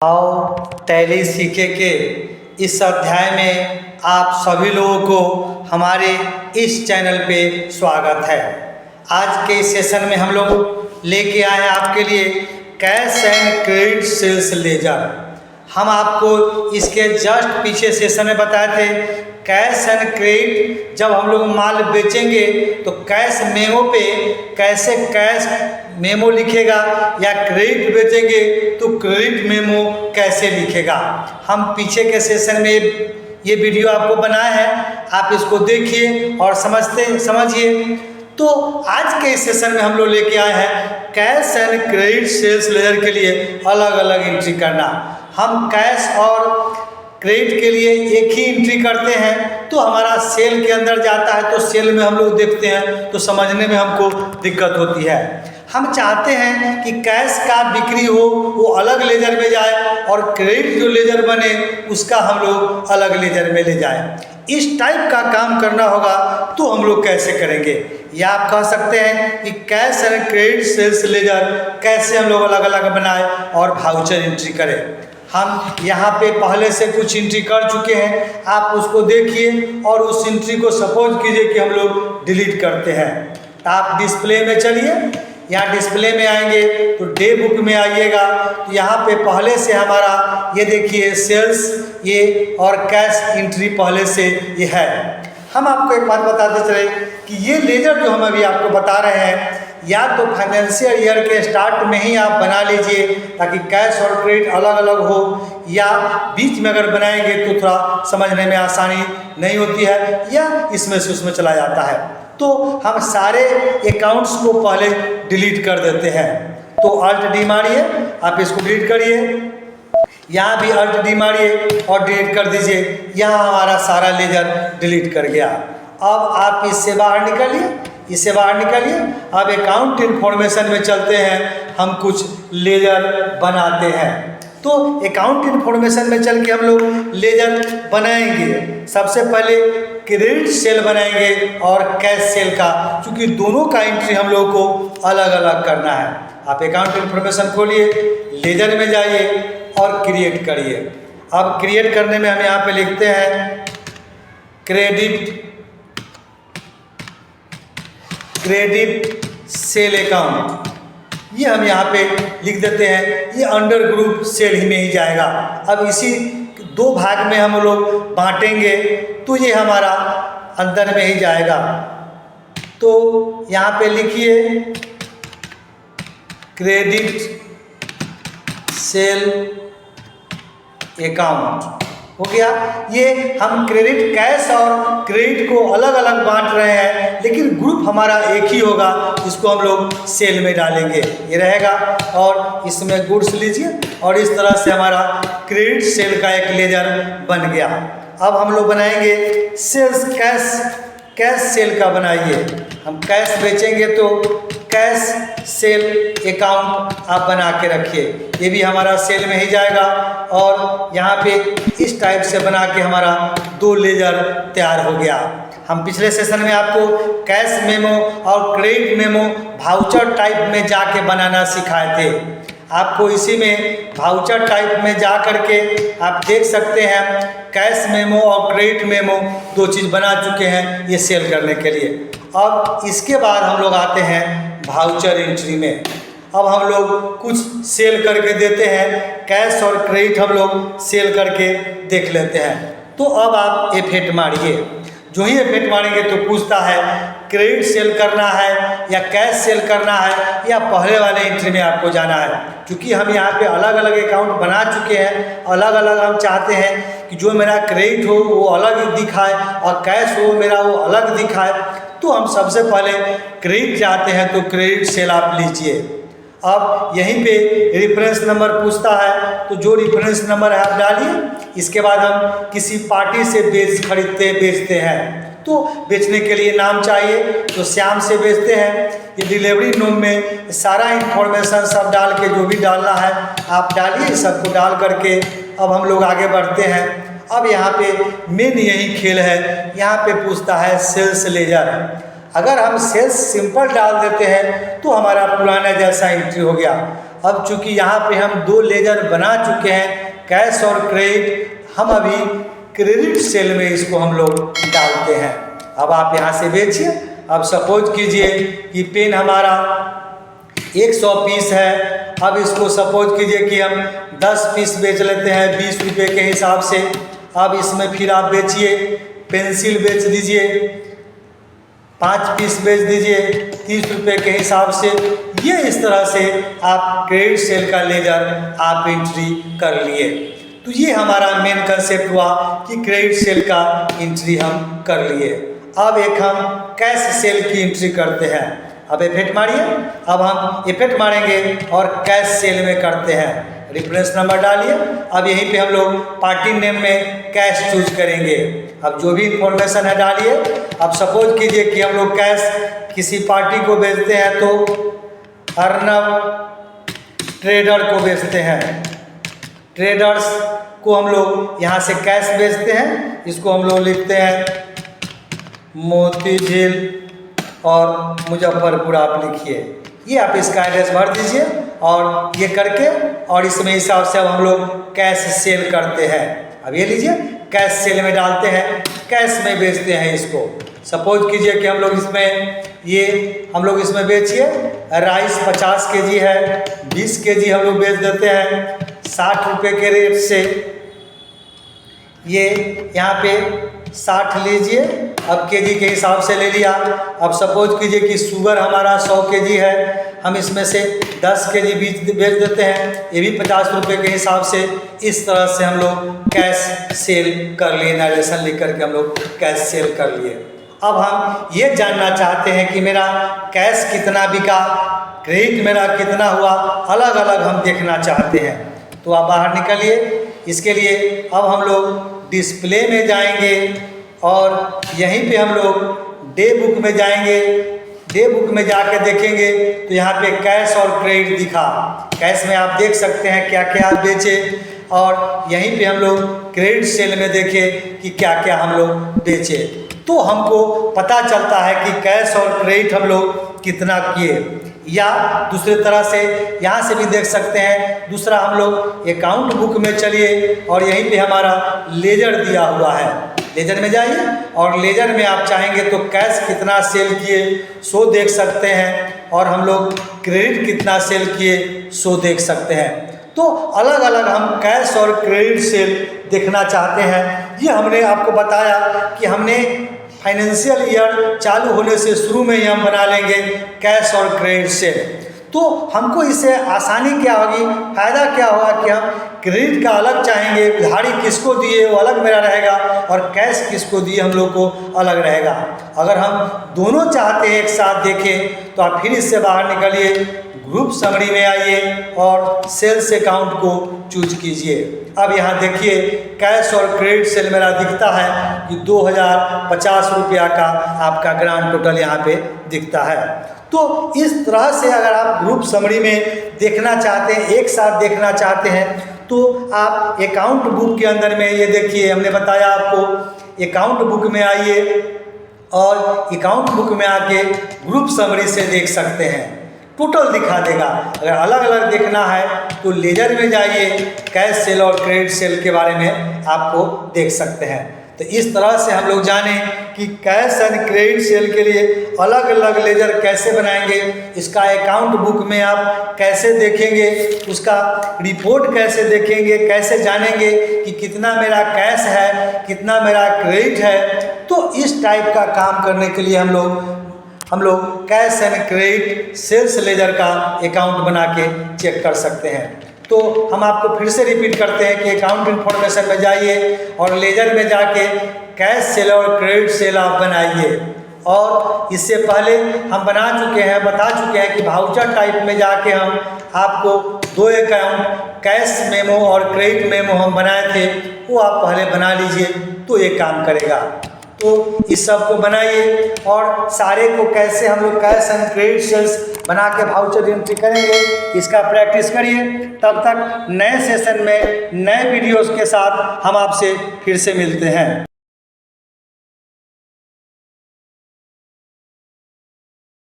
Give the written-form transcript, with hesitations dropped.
आओ टैली सीखे के इस अध्याय में आप सभी लोगों को हमारे इस चैनल पे स्वागत है। आज के इस सेशन में हम लोग लेके आए हैं आपके लिए cash and credit sales ledger. हम आपको इसके जस्ट पीछे सेशन में बताए थे कैश एंड क्रेडिट जब हम लोग माल बेचेंगे तो कैश मेमो पे कैसे कैश मेमो लिखेगा या क्रेडिट बेचेंगे तो क्रेडिट मेमो कैसे लिखेगा। हम पीछे के सेशन में ये वीडियो आपको बनाया है, आप इसको देखिए और समझिए। तो आज के इस सेशन में हम लोग लेके आए हैं cash and credit sales ledger के लिए अलग अलग एंट्री करना। हम कैश और क्रेडिट के लिए एक ही एंट्री करते हैं तो हमारा सेल के अंदर जाता है तो सेल में हम लोग देखते हैं तो समझने में हमको दिक्कत होती है। हम चाहते हैं कि कैश का बिक्री हो वो अलग लेजर में जाए और क्रेडिट जो लेजर बने उसका हम लोग अलग लेजर में ले जाए। इस टाइप का काम करना होगा तो हम लोग कैसे करेंगे, या आप कह सकते हैं कि cash and credit sales ledger कैसे हम लोग अलग अलग बनाए और वाउचर एंट्री करें। हम यहाँ पे पहले से कुछ एंट्री कर चुके हैं, आप उसको देखिए और उस एंट्री को सपोज कीजिए कि हम लोग डिलीट करते हैं। आप डिस्प्ले में चलिए, यहाँ डिस्प्ले में आएंगे तो डे बुक में आइएगा तो यहाँ पे पहले से हमारा ये देखिए सेल्स ये और कैश एंट्री पहले से ये है। हम आपको एक बात बताते चले कि ये लेजर जो हम अभी आपको बता रहे हैं या तो फाइनेंशियल ईयर के स्टार्ट में ही आप बना लीजिए ताकि कैश और क्रेडिट अलग अलग हो, या बीच में अगर बनाएंगे तो थोड़ा समझने में आसानी नहीं होती है या इसमें से उसमें चला जाता है। तो हम सारे अकाउंट्स को पहले डिलीट कर देते हैं। तो अल्ट डी मारिए, आप इसको डिलीट करिए, यहाँ भी अल्ट डी मारिए और डिलीट कर दीजिए। यहाँ हमारा सारा लेजर डिलीट कर गया। अब आप इससे बाहर निकलिए, अब अकाउंट इन्फॉर्मेशन में चलते हैं, हम कुछ लेजर बनाते हैं। तो अकाउंट इन्फॉर्मेशन में चल के हम लोग लेजर बनाएंगे। सबसे पहले क्रेडिट सेल बनाएंगे और कैश सेल का, क्योंकि दोनों का एंट्री हम लोग को अलग अलग करना है। आप अकाउंट इन्फॉर्मेशन खोलिए, लेजर में जाइए और क्रिएट करिए। अब क्रिएट करने में हम यहाँ पे लिखते हैं क्रेडिट सेल अकाउंट, ये हम यहाँ पे लिख देते हैं। ये अंडर ग्रुप सेल ही में ही जाएगा। अब इसी दो भाग में हम लोग बांटेंगे तो ये हमारा अंदर में ही जाएगा। तो यहाँ पे लिखिए क्रेडिट सेल अकाउंट हो गया। ये हम क्रेडिट कैश और क्रेडिट को अलग अलग बांट रहे हैं लेकिन ग्रुप हमारा एक ही होगा, इसको हम लोग सेल में डालेंगे, ये रहेगा। और इसमें गुड्स लीजिए और इस तरह से हमारा क्रेडिट सेल का एक लेजर बन गया। अब हम लोग बनाएंगे सेल्स कैश सेल का बनाइए। हम कैश बेचेंगे तो कैश सेल अकाउंट आप बना के रखिए, ये भी हमारा सेल में ही जाएगा। और यहाँ पे इस टाइप से बना के हमारा दो लेजर तैयार हो गया। हम पिछले सेशन में आपको कैश मेमो और क्रेडिट मेमो वाउचर टाइप में जाके बनाना सिखाए थे। आपको इसी में वाउचर टाइप में जा करके आप देख सकते हैं कैश मेमो और क्रेडिट मेमो दो चीज़ बना चुके हैं ये सेल करने के लिए। अब इसके बाद हम लोग आते हैं वाउचर एंट्री में। अब हम लोग कुछ सेल करके देते हैं, कैश और क्रेडिट हम लोग सेल करके देख लेते हैं। तो अब आप F8 मारिए, जो ही F8 मारेंगे तो पूछता है क्रेडिट सेल करना है या कैश सेल करना है या पहले वाले एंट्री में आपको जाना है। क्योंकि हम यहाँ पे अलग अलग अकाउंट बना चुके हैं, अलग अलग हम चाहते हैं कि जो मेरा क्रेडिट हो वो अलग दिखाए और कैश हो मेरा वो अलग दिखाए। तो हम सबसे पहले क्रेडिट चाहते हैं तो क्रेडिट सेल आप लीजिए। अब यहीं पे रेफरेंस नंबर पूछता है तो जो रेफरेंस नंबर है आप डालिए। इसके बाद हम किसी पार्टी से बेचते हैं तो बेचने के लिए नाम चाहिए तो श्याम से बेचते हैं। ये डिलीवरी नोम में सारा इंफॉर्मेशन सब डाल के जो भी डालना है आप डालिए, सबको डाल करके अब हम लोग आगे बढ़ते हैं। अब यहाँ पे मेन यही खेल है, यहाँ पे पूछता है सेल्स लेजर। अगर हम सेल्स सिंपल डाल देते हैं तो हमारा पुराना जैसा एंट्री हो गया। अब चूँकि यहाँ पे हम 2 लेजर बना चुके हैं, कैश और क्रेडिट, हम अभी क्रेडिट सेल में इसको हम लोग डालते हैं। अब आप यहाँ से बेचिए। अब सपोज कीजिए कि पेन हमारा 100 पीस है। अब इसको सपोज कीजिए कि हम 10 पीस बेच लेते हैं 20 रुपये के हिसाब से। अब इसमें फिर आप बेचिए, पेंसिल बेच दीजिए, 5 पीस बेच दीजिए 30 रुपये के हिसाब से। ये इस तरह से आप क्रेडिट सेल का लेजर आप एंट्री कर लिए। तो ये हमारा मेन कंसेप्ट हुआ कि क्रेडिट सेल का एंट्री हम कर लिए। अब एक हम कैश सेल की एंट्री करते हैं। अब इफेक्ट मारिए। अब हम इफेक्ट मारेंगे और कैश सेल में करते हैं। रेफरेंस नंबर डालिए। अब यहीं पे हम लोग पार्टी नेम में कैश चूज करेंगे। अब जो भी इंफॉर्मेशन है डालिए। अब सपोज कीजिए कि हम लोग कैश किसी पार्टी को बेचते हैं तो अर्नब ट्रेडर को बेचते हैं। ट्रेडर्स को हम लोग यहाँ से कैश बेचते हैं। इसको हम लोग लिखते हैं मोती झील और मुजफ्फरपुर आप लिखिए। ये आप इसका एड्रेस भर दीजिए और ये करके और इसमें हिसाब से अब हम लोग कैश सेल करते हैं। अब ये लीजिए, कैश सेल में डालते हैं, कैश में बेचते हैं इसको। सपोज कीजिए कि हम लोग इसमें बेचिए राइस 50 kg है, 20 kg हम लोग बेच देते हैं 60 रुपये के रेट से। ये यहाँ पे 60 लीजिए। अब केजी के हिसाब से ले लिया। अब सपोज कीजिए कि शुगर हमारा 100 kg है, हम इसमें से 10 kg बेच देते हैं, ये भी 50 रुपये के हिसाब से। इस तरह से हम लोग कैश सेल कर लिए। नरेशन लिख करके हम लोग कैश सेल कर लिए। अब हम ये जानना चाहते हैं कि मेरा कैश कितना बिका, क्रेडिट मेरा कितना हुआ, अलग अलग हम देखना चाहते हैं। तो आप बाहर निकलिए। इसके लिए अब हम लोग डिस्प्ले में जाएंगे और यहीं पे हम लोग डे बुक में जाएंगे। डे बुक में जाके देखेंगे तो यहाँ पे कैश और क्रेडिट दिखा। कैश में आप देख सकते हैं क्या क्या आप बेचे और यहीं पे हम लोग क्रेडिट सेल में देखें कि क्या क्या हम लोग बेचे। तो हमको पता चलता है कि कैश और क्रेडिट हम लोग कितना किए। या दूसरे तरह से यहाँ से भी देख सकते हैं। दूसरा हम लोग अकाउंट बुक में चलिए और यहीं पे हमारा लेजर दिया हुआ है। लेजर में जाइए और लेजर में आप चाहेंगे तो कैश कितना सेल किए सो देख सकते हैं और हम लोग क्रेडिट कितना सेल किए सो देख सकते हैं। तो अलग अलग हम कैश और क्रेडिट सेल देखना चाहते हैं। ये हमने आपको बताया कि हमने फाइनेंशियल ईयर चालू होने से शुरू में ही हम बना लेंगे कैश और क्रेडिट सेल। तो हमको इससे आसानी क्या होगी, फ़ायदा क्या होगा कि हम क्रेडिट का अलग चाहेंगे, उधारी किसको दिए वो अलग मेरा रहेगा और कैश किसको दिए हम लोग को अलग रहेगा। अगर हम दोनों चाहते हैं एक साथ देखें तो आप फिर इससे बाहर निकलिए, ग्रुप समरी में आइए और सेल्स अकाउंट को चूज कीजिए। अब यहाँ देखिए कैश और क्रेडिट सेल मेरा दिखता है कि 2050 रुपया का आपका ग्रांड टोटल यहाँ पे दिखता है। तो इस तरह से अगर आप ग्रुप समरी में देखना चाहते हैं, एक साथ देखना चाहते हैं, तो आप अकाउंट बुक के अंदर में ये देखिए, हमने बताया आपको अकाउंट बुक में आइए और अकाउंट बुक में आके ग्रुप समरी से देख सकते हैं, टोटल दिखा देगा। अगर अलग अलग देखना है तो लेजर में जाइए, कैश सेल और क्रेडिट सेल के बारे में आपको देख सकते हैं। तो इस तरह से हम लोग जाने कि कैश एंड क्रेडिट सेल के लिए अलग अलग लेजर कैसे बनाएंगे, इसका अकाउंट बुक में आप कैसे देखेंगे, उसका रिपोर्ट कैसे देखेंगे, कैसे जानेंगे कि कितना मेरा कैश है, कितना मेरा क्रेडिट है। तो इस टाइप का काम करने के लिए हम लोग cash and credit sales ledger का अकाउंट बना के चेक कर सकते हैं। तो हम आपको फिर से रिपीट करते हैं कि अकाउंट इन्फॉर्मेशन में जाइए और लेजर में जाके कैश सेल और क्रेडिट सेल आप बनाइए। और इससे पहले हम बता चुके हैं कि वाउचर टाइप में जाके हम आपको 2 अकाउंट कैश मेमो और क्रेडिट मेमो हम बनाए थे, वो आप पहले बना लीजिए तो ये काम करेगा। तो इस सब को बनाइए और सारे को कैसे हम लोग कैश एंड क्रेडिट सेल्स बना के वाउचर एंट्री करेंगे, इसका प्रैक्टिस करिए। तब तक नए सेशन में नए वीडियोस के साथ हम आपसे फिर से मिलते हैं।